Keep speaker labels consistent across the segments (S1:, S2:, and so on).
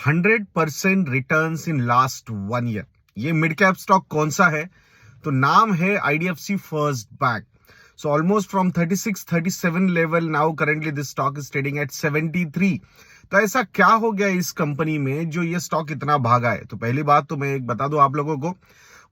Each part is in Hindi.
S1: 100% रिटर्न्स इन लास्ट 1 ईयर। ये मिड कैप स्टॉक कौन सा है? तो नाम है IDFC first bank. So almost from 36, 37 level, now currently this stock is trading at 73। तो ऐसा क्या हो गया इस कंपनी में जो ये स्टॉक इतना भागा है? तो पहली बात तो मैं एक बता दूं आप लोगों को,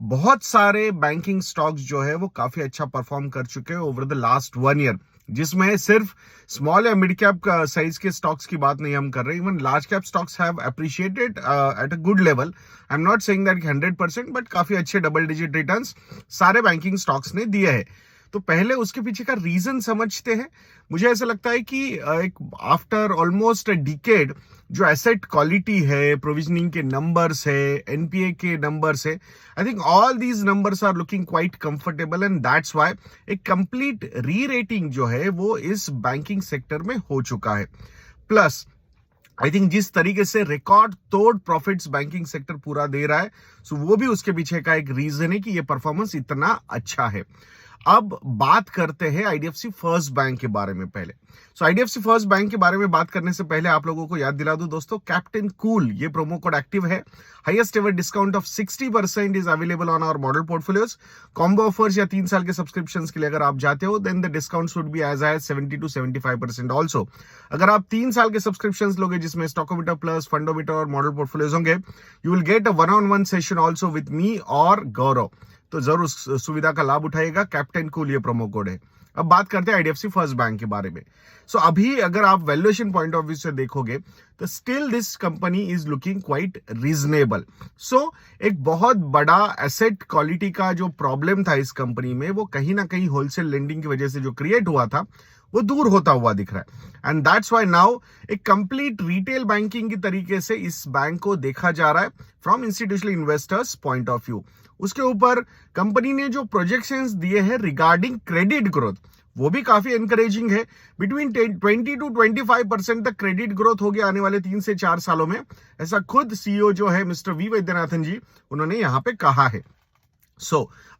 S1: बहुत सारे बैंकिंग स्टॉक्स जो है वो काफी अच्छा परफॉर्म कर चुके हैं ओवर द लास्ट 1 ईयर, जिसमें सिर्फ स्मॉल या मिड कैप का साइज के स्टॉक्स की बात नहीं हम कर रहे, even large cap stocks have appreciated at a good level. I am not saying that 100%, but काफी अच्छे डबल डिजिट रिटर्न्स सारे बैंकिंग स्टॉक्स ने दिए हैं। तो पहले उसके पीछे का रीजन समझते हैं। मुझे ऐसा लगता है कि एक आफ्टर ऑलमोस्ट अ डिकेड जो एसेट क्वालिटी है, प्रोविजनिंग के नंबर्स है, एनपीए के नंबर्स है, I think all these numbers are looking quite comfortable and that's why एक कंप्लीट री रेटिंग जो है वो इस बैंकिंग सेक्टर में हो चुका है। प्लस आई थिंक जिस तरीके से रिकॉर्ड तोड़ प्रॉफिट्स बैंकिंग सेक्टर पूरा दे रहा है, सो वो भी उसके पीछे का एक रीजन है कि ये परफॉर्मेंस इतना अच्छा है। अब बात करते हैं आईडीएफसी फर्स्ट बैंक के बारे में। पहले आईडीएफसी फर्स्ट बैंक के बारे में बात करने से पहले आप लोगों को याद दिला दूं दोस्तों, कैप्टन कूल ये प्रोमो कोड एक्टिव है। Highest ever discount of 60% is available on our model portfolios. Combo offers या 3 साल के सब्सक्रिप्शंस के लिए अगर आप जाते हो, then the discount should be as high 70 to 75% also. अगर आप 3 साल के सब्सक्रिप्शंस लोगे जिसमें स्टॉकोमीटर प्लस, फंडोमीटर और मॉडल पोर्टफोलियोज होंगे, you will get a 1-on-1 session also with me और गौरव। तो जरूर सुविधा का लाभ उठाइएगा। कैप्टन कूल ये प्रोमो कोड है। अब बात करते हैं आईडीएफसी फर्स्ट बैंक के बारे में। अभी अगर आप वैल्यूएशन पॉइंट ऑफ व्यू से देखोगे तो still this company is looking quite reasonable. एक बहुत बड़ा एसेट क्वालिटी का जो प्रॉब्लम था इस कंपनी में, वो कहीं ना कहीं होलसेल लेंडिंग की वजह से जो क्रिएट हुआ था, वो दूर होता हुआ दिख रहा है। एंड दैट्स व्हाई नाउ एक कंप्लीट रिटेल बैंकिंग की तरीके से इस बैंक को देखा जा रहा है from institutional investors point of view. उसके ऊपर कंपनी ने जो प्रोजेक्शंस दिए हैं रिगार्डिंग क्रेडिट ग्रोथ, वो भी काफी एनकरेजिंग है। बिटवीन 20 to 25% तक क्रेडिट ग्रोथ होगी आने वाले 3 से 4 सालों में, ऐसा खुद सीईओ जो है मिस्टर वी वैद्यनाथन जी, उन्होंने यहां पे कहा है।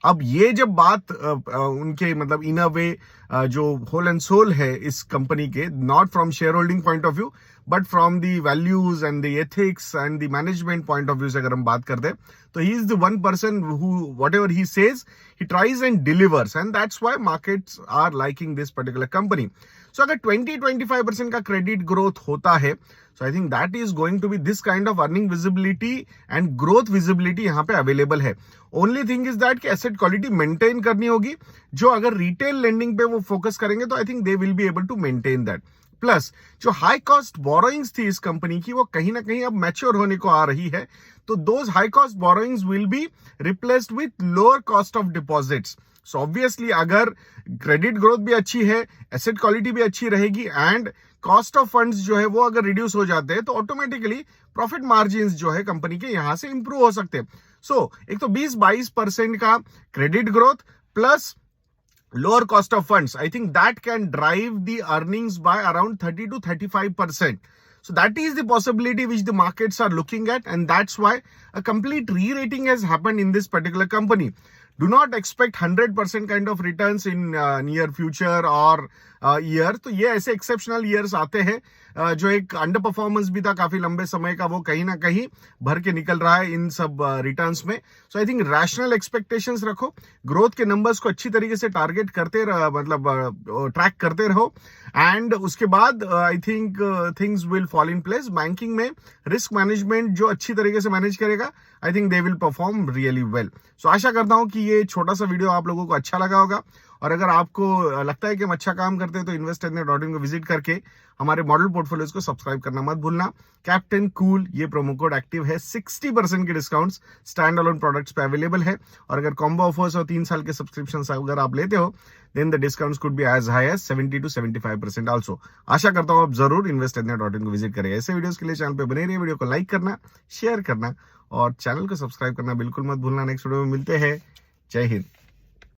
S1: अब ये जब बात उनके मतलब इन अ वे जो होल एंड सोल है इस कंपनी के, not from share holding point of view but from the values and the ethics and the management point of view से अगर हम बात करते हैं, तो he is the one person who whatever he says he tries and delivers, and that's why markets are liking this particular company. अगर 20-25% का क्रेडिट ग्रोथ होता है, so I think that is going to be this kind of earning visibility and growth visibility यहाँ पे अवेलेबल है। ओनली थिंग इज दैट कि एसेट क्वालिटी मेंटेन करनी होगी। जो अगर रिटेल लेंडिंग पे वो फोकस करेंगे तो I think they will be able to maintain that. Plus जो हाई कॉस्ट बोरोइंग्स थी इस कंपनी की, वो कहीं ना कहीं अब मैच्योर होने को आ रही है, तो those high cost borrowings will be replaced with lower cost of deposits. So obviously अगर क्रेडिट ग्रोथ भी अच्छी है, एसेट क्वालिटी भी अच्छी रहेगी एंड कॉस्ट ऑफ फंड्स जो है वो अगर रिड्यूस हो जाते हैं, तो ऑटोमेटिकली प्रॉफिट मार्जिन्स जो है कंपनी के यहां से इंप्रूव हो सकते हैं। एक तो 20-22% का credit growth plus lower cost of funds, I think that can drive the earnings by around 30 to 35%. So that is the possibility which the markets are looking at, and that's why a complete re-rating has happened in this particular company. Do not expect 100% kind of returns in near future or year. तो ये ऐसे एक्सेप्शनल ईयर्स आते हैं, जो एक अंडर परफॉर्मेंस भी था काफी लंबे समय का, वो कहीं ना कहीं भर के निकल रहा है इन सब रिटर्न्स में। सो आई थिंक रैशनल एक्सपेक्टेशंस रखो, ग्रोथ के नंबर्स को अच्छी तरीके से टारगेट करते मतलब ट्रैक करते रहो, एंड उसके बाद I think things will fall in place. Banking में रिस्क मैनेजमेंट जो अच्छी तरीके से मैनेज करेगा, I think they will perform really well. So आशा करता हूं कि ये छोटा सा वीडियो आप लोगों को अच्छा लगा होगा, और अगर आपको लगता है कि हम अच्छा काम करते हैं तो investindia.in को विजिट करके हमारे मॉडल पोर्टफोलियोज को सब्सक्राइब करना मत भूलना। कैप्टन कूल ये प्रोमो कोड एक्टिव है। 60% के डिस्काउंट्स स्टैंड अलोन प्रोडक्ट्स पे अवेलेबल है, और अगर कॉम्बो ऑफर्स और 3 साल के सब्सक्रिप्शन अगर आप लेते हो, then the discounts could be as high as 70 to 75% also. आशा करता हूं आप जरूर investindia.in को विजिट करें। ऐसे वीडियोस के लिए चैनल पे बने रहिए, वीडियो को लाइक करना, शेयर करना और चैनल को सब्सक्राइब करना बिल्कुल मत भूलना। नेक्स्ट वीडियो में मिलते हैं। जय हिंद।